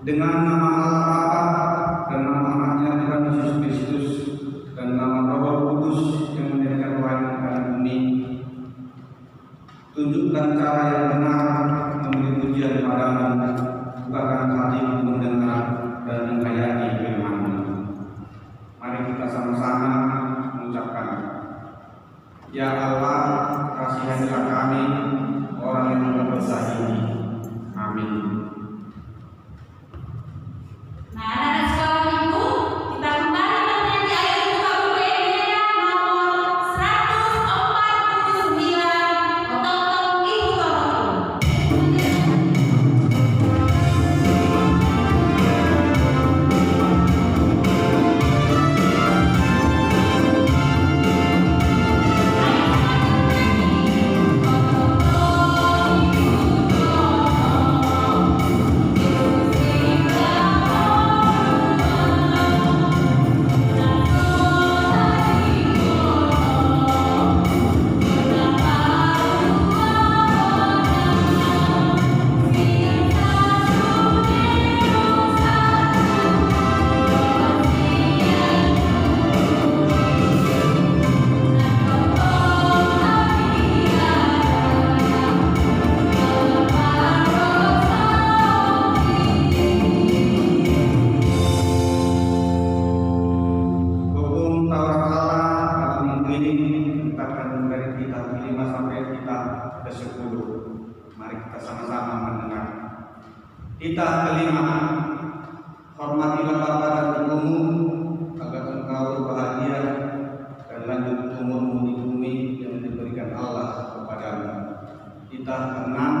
Dengan nama Allah Bapa dan nama Anaknya Tuhan Yesus Kristus dan nama Roh Kudus yang menjadikan langit dan bumi, tunjukkan cara yang benar memberi pujian padamu, bukakan hatiku mendengar dan menghayati firman-Mu. Mari kita sama-sama mengucapkan, Ya Allah, kasihanilah kami orang yang berdosa ini. Amin. sama-sama mendengar. Titah kelima, hormatilah bapa dan ibumu agar engkau bahagia dan lanjut umurmu di bumi yang diberikan Allah kepadamu. Titah keenam,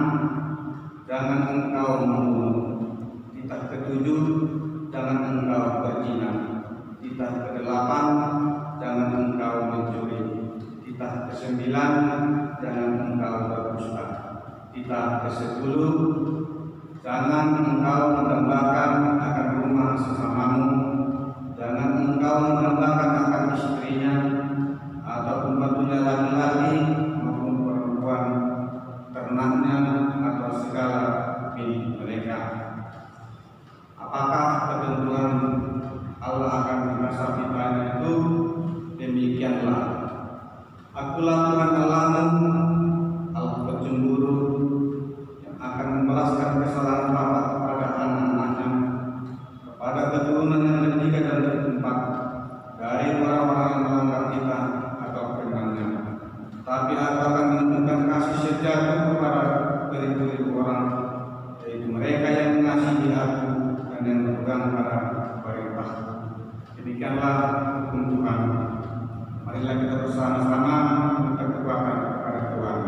jangan engkau membunuh. Titah ketujuh, jangan engkau berzina. Titah kedelapan, jangan engkau mencuri. Titah kesembilan, jangan engkau berdusta. Titah kesepuluh, jangan engkau mendambakan akan rumah sesamamu. Jangan engkau mendambakan akan istrinya ataupun batunya laki-laki maupun perempuan, ternaknya atau segala milik mereka. Apakah ketentuan Allah akan merasa fitnah itu? Demikianlah. Akulah Tuhan Allahmu, Allah pencemburu, yang akan membalaskan kesalahan bapa kepada anak-anaknya, kepada keturunan yang ketiga dan keempat dari orang-orang yang melanggar titah atau firman-Nya. Tapi aku akan menunjukkan kasih setiaku kepada beribu-ribu orang, yaitu mereka yang mengasihi aku dan yang berpegang pada perintahku. Demikianlah hukum Tuhan. Marilah kita bersama-sama kita berdoakan kepada Tuhan.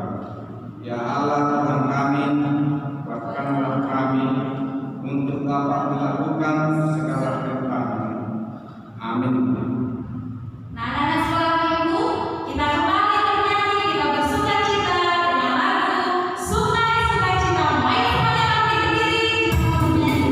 Ya Allah Tuhan kami, kuatkanlah kami untuk dapat melakukan segala perintah-Mu. Amin. Nah, anak-anak sekolah minggu, kita kembali bernyanyi, kita bersukacita dengan lagu Sukacita. Mari semuanya kami berdiri, kita bernyanyi.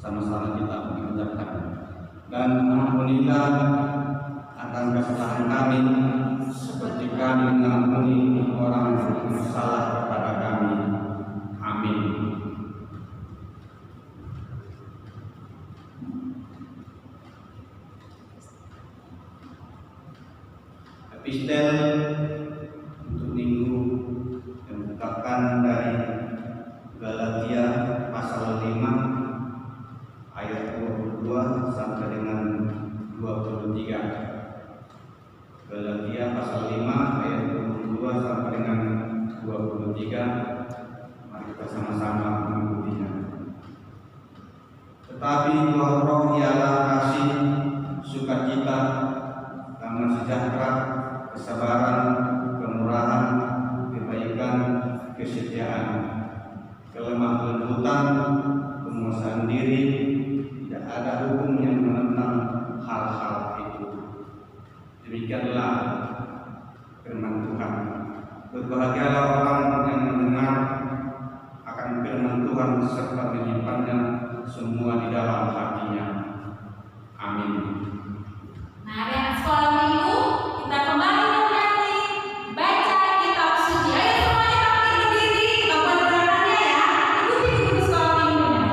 Sama-sama kita mengucapkan, dan ampunilah akan kesalahan kami seperti kami mengampuni orang yang bersalah kepada kami. Amin. Epistel untuk minggu yang ditetapkan dari Galatia pasal 5 ayat 22 sampai dengan 23. Galatia pasal 5 ayat 22 sampai dengan 23. Mari kita sama-sama mengikutinya. Tetapi buah roh ialah kasih, sukacita, damai sejahtera, kesabaran, kemurahan, kebaikan, kesetiaan, kelemah lembutan, penguasaan diri. Tidak ada hukum yang menentang hal-hal itu. Demikianlah firman Tuhan. Berbahagialah orang yang mendengar akan firman Tuhan serta menyimpannya semua di dalam hatinya. Amin. Nah, anak sekolah minggu, kita kembali bernyanyi, baca kitab suci. Ayo semuanya kami berdiri, kita buat gerakannya ya. Ikuti buku sekolah minggunya.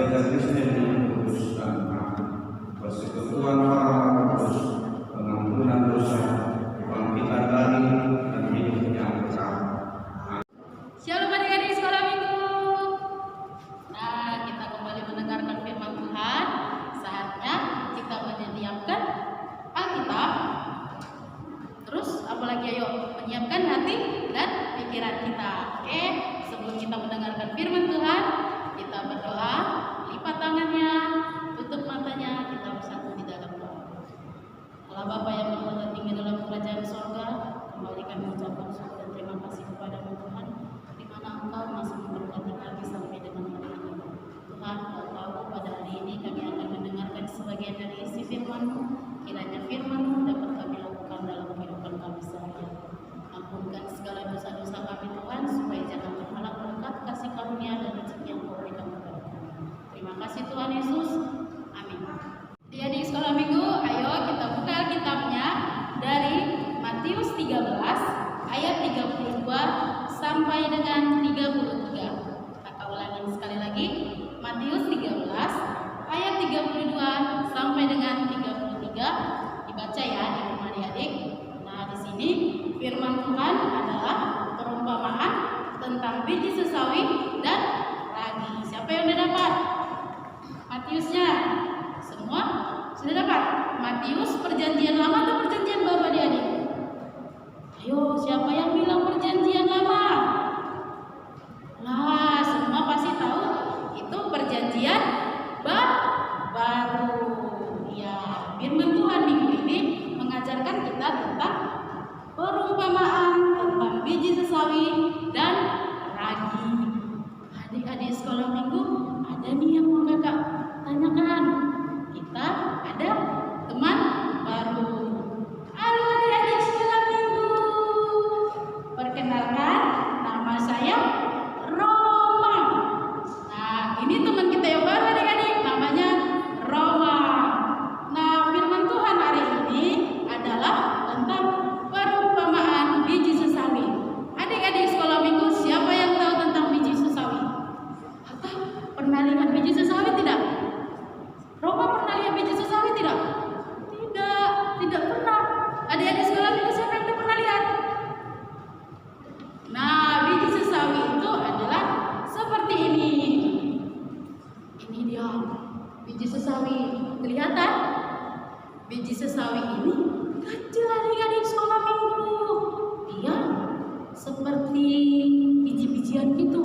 gereja Kristen yang kudus dan aman, persekutuan orang kudus, pengampunan dosa, kebangkitan dari dan hidup yang kekal. Shalom adik-adik sekolah minggu. Nah, kita kembali mendengarkan firman Tuhan. Saatnya kita menyiapkan Alkitab. Terus apalagi, ayo menyiapkan hati dan pikiran kita. Oke, sebelum kita mendengarkan firman Tuhan, kita berdoa, lipat tangannya, tutup matanya, kita bersatu di dalam doa. Allah Bapa yang berada tinggi dalam kerajaan sorga, kembali kami mengucapkan syukur dan terima kasih kepada-Mu Tuhan, di mana Engkau masih memberkati kami sampai dengan hari ini. Tuhan, Kau tahu pada hari ini kami akan mendengarkan sebagian dari isi firman-Mu. Kiranya firman-Mu dapat kami lakukan dalam kehidupan kami sehari-hari. Ampunkan segala dosa-dosa kami Tuhan, supaya jangan terhalang berkat kasih karunia dan rezeki yang Kau berikan kepada kami. Terima kasih Tuhan Yesus. Amin. Adik-adik sekolah minggu, ayo kita buka Alkitabnya dari Matius 13 ayat 32 sampai dengan 33. Kakak ulangin sekali lagi, Matius 13 ayat 32 sampai dengan 33. Dibaca ya di rumah adik-adik. Nah, di sini firman Tuhan adalah perumpamaan tentang biji sesawi dan ragi. Siapa yang sudah dapat Matiusnya? Semua sudah dapat? Matius perjanjian lama atau perjanjian baru adik-adik? Ayo, siapa yang bilang perjanjian lama? Nah, semua pasti tahu itu perjanjian baru. Ya, firman Tuhan minggu ini mengajarkan kita tentang perumpamaan tentang biji sesawi dan ragi. Adik-adik sekolah minggu, ada nih yang mau kakak tanyakan. Kita ada teman baru. Halo adik-adik sekolah minggu. Perkenalkan, nama saya Roma. Nah, ini teman kita yang baru adik-adik, namanya Roma. Nah, firman Tuhan hari ini adalah tentang perumpamaan biji sesawi. Adik-adik sekolah minggu, siapa yang tahu tentang biji sesawi? Atau pernah lihat biji sesawi tidak? Roma pernah lihat biji sesawi tidak? Tidak pernah. Adik-adik sekolah minggu, siapa yang pernah lihat? Nah, biji sesawi itu adalah seperti ini. Ini dia biji sesawi. Kelihatan? Biji sesawi ini kecil adik-adik sekolah minggu. Dia seperti biji-bijian gitu,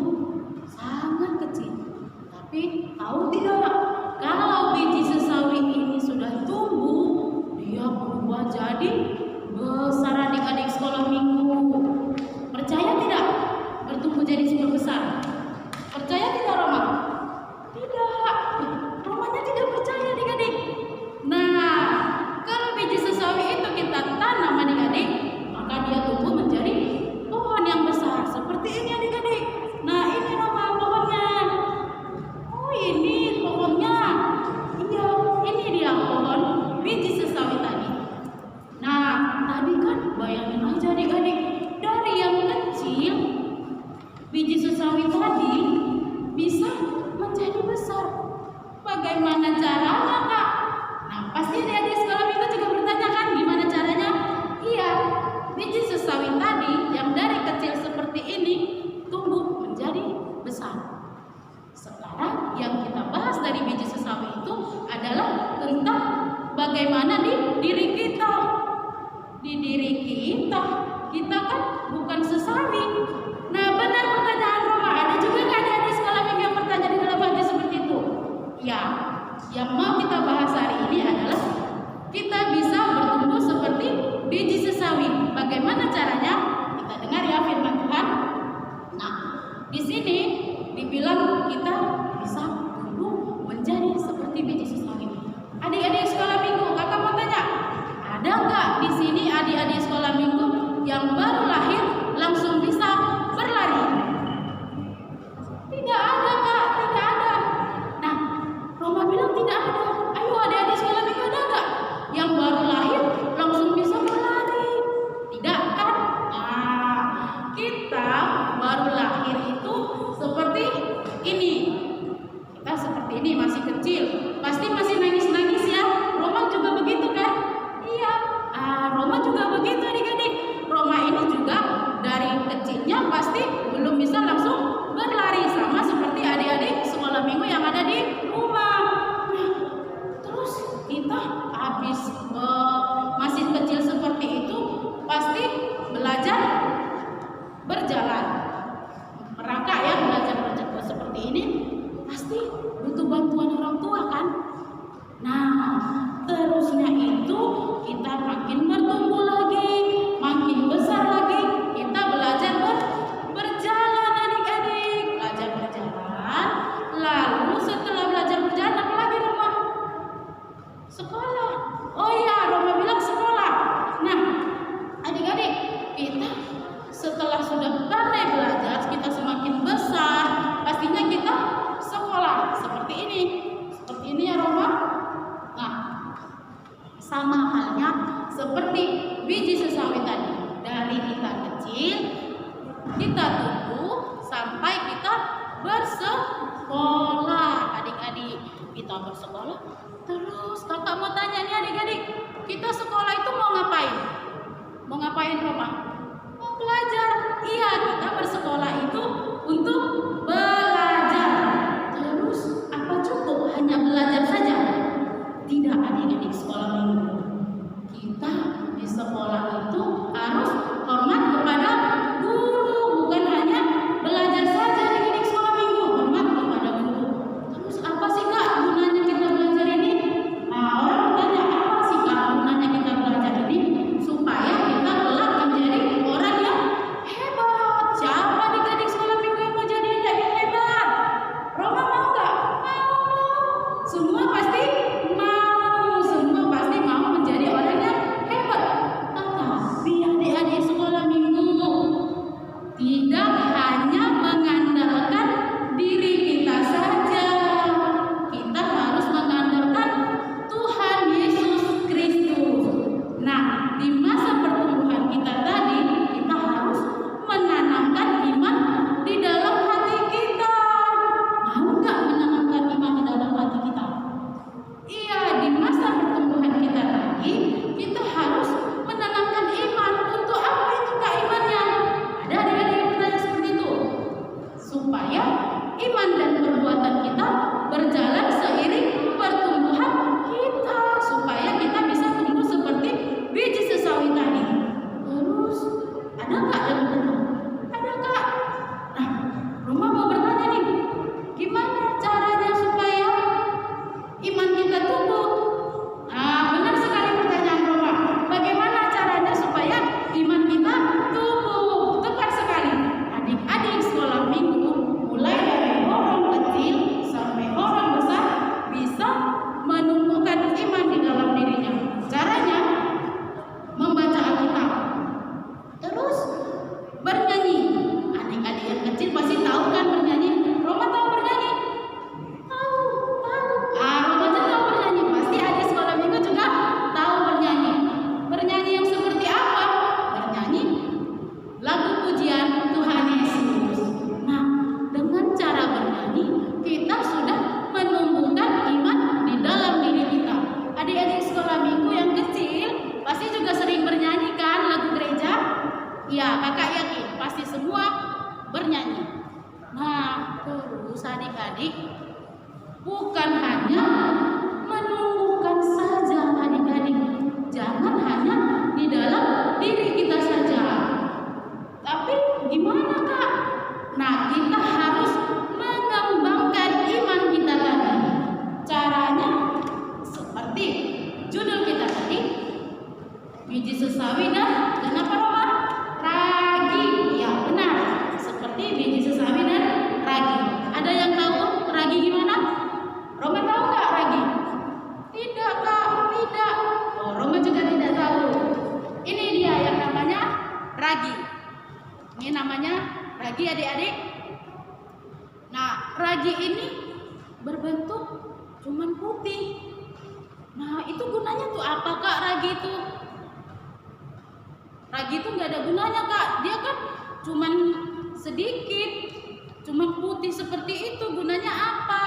sangat kecil. Tapi tahu tidak, kalau biji sesawi ini sudah tumbuh, dia berubah jadi besar adik-adik sekolah minggu. Percaya tidak? Bertumbuh jadi super besar. Percaya tidak Roma? Tidak. Romanya tidak percaya adik-adik. Nah, kalau biji sesawi itu kita tanam adik-adik, maka dia tumbuh menjadi pohon yang besar seperti ini adik-adik. Nah, ini Roma pohonnya. Oh, ini pohonnya. Iya, ini dia pohon biji sesawi tadi. Nah, tadi kan bayangin aja adik-adik, dari yang kecil biji sesawi tadi bisa menjadi besar. Bagaimana caranya, Kak? Nah, pasti adik-adik sekolah minggu juga bertanya kan, gimana caranya? Iya, biji sesawi tadi yang dari kecil seperti ini tumbuh menjadi besar. Sekarang yang kita bahas dari biji sesawi itu adalah tentang bagaimana di diri kita. Di diri kita kan bukan sesawi. Nah, benar pertanyaan Roma. Ada juga nggak adik-adik sekolah minggu yang bertanya di dalam hati seperti itu? Ya, yang mau kita bahas hari ini adalah kita bisa bertumbuh seperti biji sesawi. Bagaimana caranya? Kita dengar ya firman Tuhan. Nah, di sini dibilang kita bisa tumbuh menjadi seperti biji sesawi. Adik-adik sekolah minggu, kakak mau tanya, ada nggak di sini adik-adik sekolah minggu yang baru lahir langsung bisa berlari? Tidak ada, Kak, tidak ada. Nah, Roma bilang tidak ada. ini masih kecil, pasti masih nangis-nangis ya. Roma juga begitu kan? Iya, Roma juga begitu adik-adik. Roma ini juga dari kecilnya pasti belum bisa langsung berlari, sama seperti adik-adik sekolah minggu yang ada di rumah. Terus kita habis masih kecil seperti itu pasti belajar berjalan. Merangkak ya, belajar berjalan seperti ini pasti butuh bantuan orang tua kan? Nah, terusnya itu kita makin bertumbuh lagi, makin besar lagi, kita belajar berjalan adik-adik, belajar berjalan. Lalu setelah belajar berjalan apa lagi Roma? Sekolah. Oh iya, Roma bilang sekolah. Nah, adik-adik, kita setelah sudah pandai belajar, kita semakin besar, pastinya kita sekolah seperti ini. Seperti ini ya Roma. Nah, sama halnya seperti biji sesawi tadi. Dari kita kecil, kita tumbuh sampai kita bersekolah. Adik-adik, kita bersekolah. Terus kakak mau tanya nih adik-adik, kita sekolah itu mau ngapain? Mau ngapain Roma? Mau belajar. Iya, kita bersekolah itu untuk belajar. Terus apa cukup hanya belajar saja? Tidak adik-adik sekolah minggu. Kita di sekolah itu harus hormat kepada guru, bukan hanya belajar saja adik-adik sekolah minggu, hormat kepada guru. Terus apa sih Kak gunanya kita belajar ini? Nah, orang bertanya apa sih Kak gunanya kita belajar ini? Supaya kita kelak menjadi orang yang hebat. Siapa adik-adik sekolah minggu yang mau jadi hebat? Roma mau nggak? Mau. Semua pasti mau. Semua pasti mau menjadi orang yang hebat. Tetapi adik-adik sekolah minggu tidak hanya mengandalkan diri kita saja. Kita harus mengandalkan Tuhan Yesus Kristus. Nah, di masa pertumbuhan kita tadi, kita harus menanamkan iman di dalam hati kita. Mau nggak menanamkan iman di dalam hati kita? Iya, di masa pertumbuhan kita tadi, kita harus menanamkan iman. Untuk apa itu Kak imannya? Ada adik-adik yang bertanya seperti itu. Supaya iman dan perbuatan kita berjalan seiring pertumbuhan kita, supaya kita bisa tumbuh seperti biji sesawi tadi. Terus ada nggak yang bertanya? Ada Kak. Nah, Roma mau bertanya nih, gimana caranya supaya iman kita tumbuh? Nah, benar sekali pertanyaan Roma. Bagaimana caranya supaya iman kita tumbuh? Tepat sekali. Adik-adik sekolah minggu, mulai dari orang kecil sampai orang besar, bisa menumbuhkan iman di dalam dirinya. Caranya membaca Alkitab. Terus bernyanyi. Adik-adik yang kecil pasti tahu kan bernyanyi. Roma tahu bernyanyi? Tahu. Roma juga tahu bernyanyi. Pasti adik sekolah minggu juga tahu bernyanyi. Bernyanyi yang seperti apa? Bernyanyi lagu pujian Tuhan Yesus. Nah, dengan cara bernyanyi kita sudah menumbuhkan iman di dalam diri kita. Adik-adik sekolah minggu yang kecil pasti juga sering bernyanyi kan lagu gereja? Ya, kakak yakin pasti semua bernyanyi. Nah, terus adik-adik bukan hanya menumbuhkan saja adik-adik. Jangan hanya di dalam diri kita saja. Tapi gimana Kak? Nah, kita harus mengembangkan iman kita tadi. Caranya seperti judul kita tadi, biji sesawi dan apa Roma? Ragi. Ya benar, seperti biji sesawi dan ragi. Ada yang tahu ragi gimana? Roma tahu nggak ragi? Tidak Kak, tidak. Oh, Roma juga tidak tahu. Ini dia yang namanya ragi. Ini namanya ragi adik-adik. Nah, ragi ini berbentuk cuman putih. Nah, itu gunanya tuh apa Kak ragi itu? Ragi itu nggak ada gunanya Kak. Dia kan cuman sedikit, cuman putih seperti itu. Gunanya apa?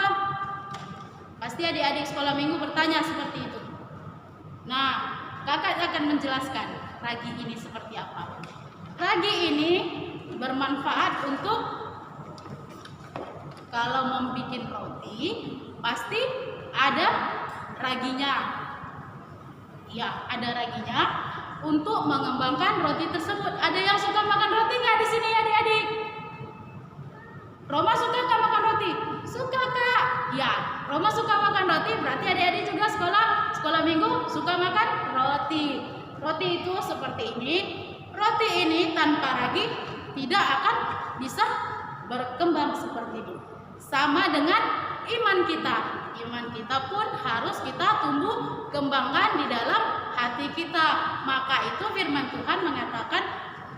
Pasti adik-adik sekolah minggu bertanya seperti itu. Nah, kakak akan menjelaskan ragi ini seperti apa. Ragi ini bermanfaat untuk kalau membuat roti, pasti ada raginya. Ya, ada raginya untuk mengembangkan roti tersebut. Ada yang suka makan roti nggak di sini adik-adik? Roma suka nggak makan roti? Suka kak. Ya, Roma suka makan roti, berarti adik-adik juga sekolah minggu suka makan roti. Roti itu seperti ini. Roti ini tanpa ragi tidak akan bisa berkembang seperti ini. Sama dengan iman kita. Iman kita pun harus kita tumbuh kembangkan di dalam hati kita. Maka itu firman Tuhan mengatakan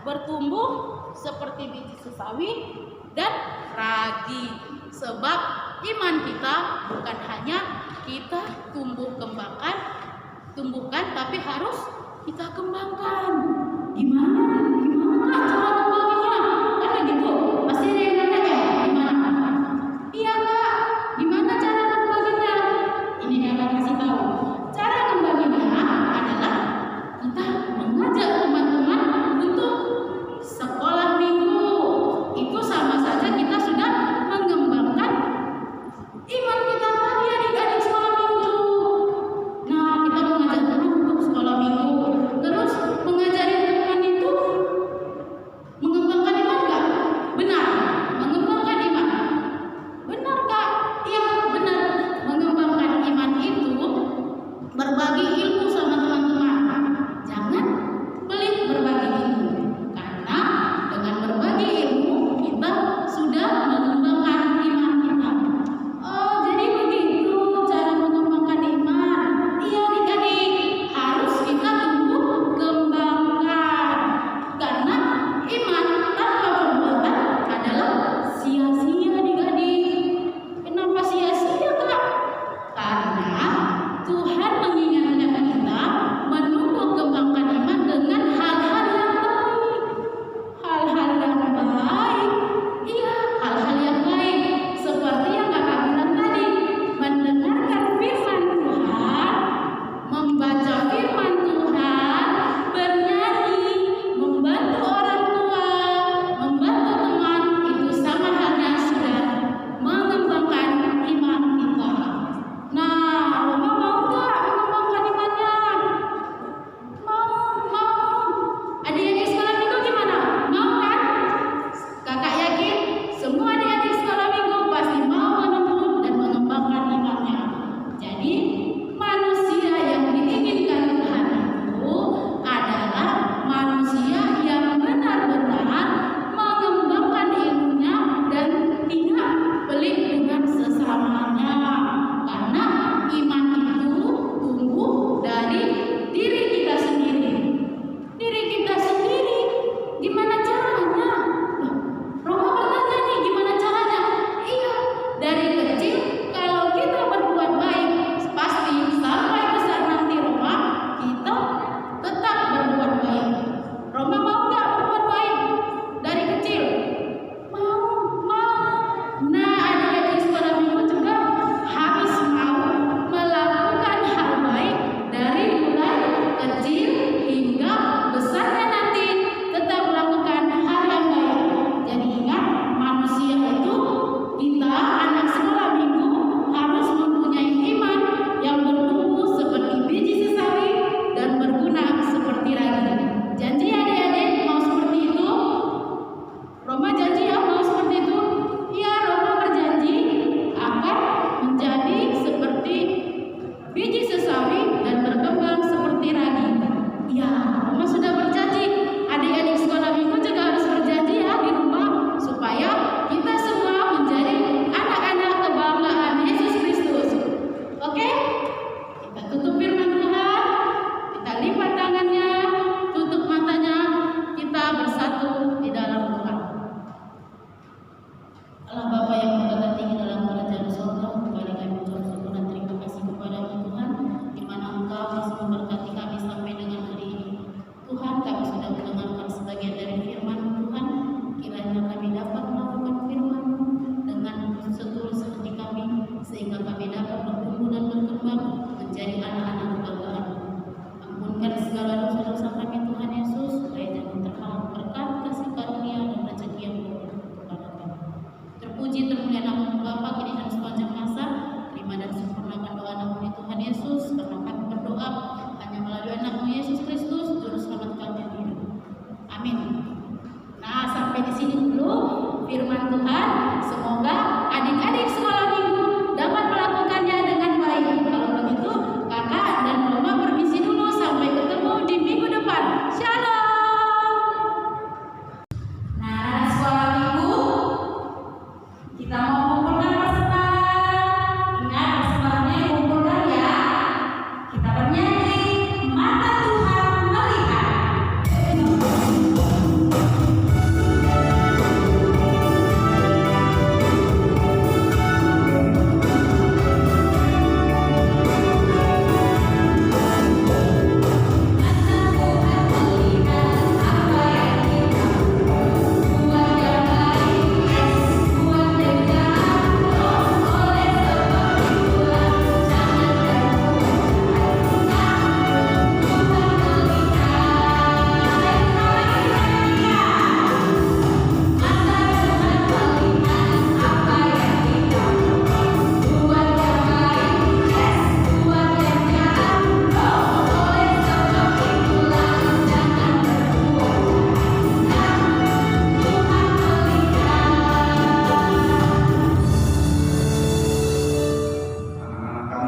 bertumbuh seperti biji sesawi dan ragi. Sebab iman kita bukan hanya kita tumbuhkan, tapi harus kita kembangkan. Gimana Kak cara kembangnya? Kan gitu. Pasti ada yang nanya, gimana? Iya Kak, gimana cara kembangnya? Ini yang akan kasih tahu. Cara kembangnya adalah kita mengajak teman-teman untuk sekolah minggu. Itu sama saja kita sudah mengembangkan iman kita tadi adik-adik sekolah minggu. Nah, kita mengajak teman untuk sekolah minggu. Terus mengajari teman itu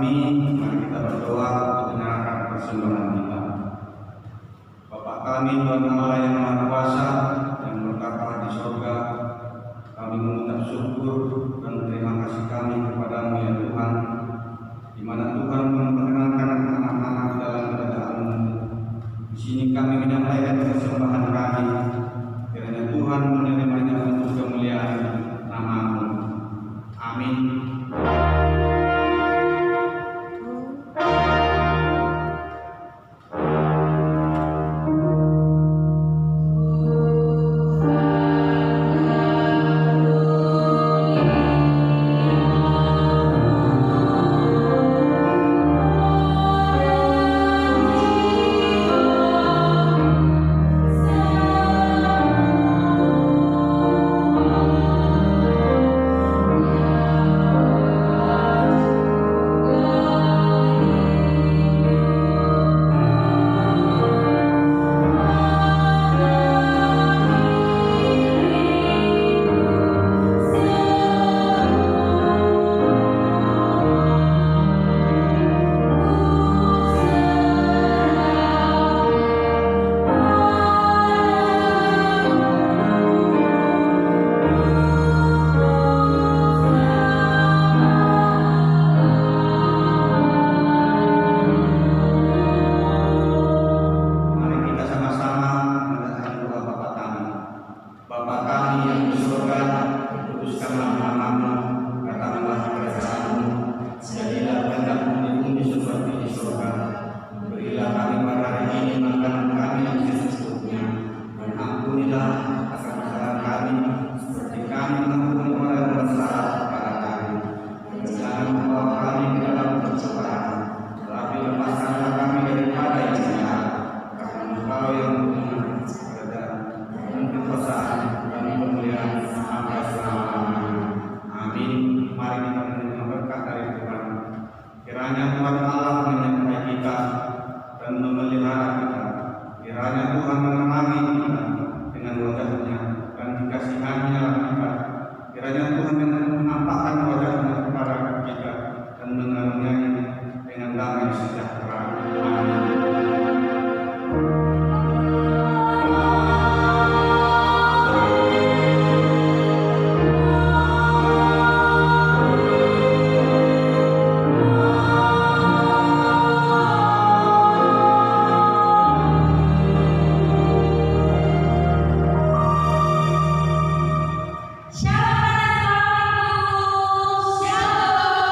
kami, mari kita berdoa untuk menyerahkan persembahan kita. Bapa kami, Tuhan Allah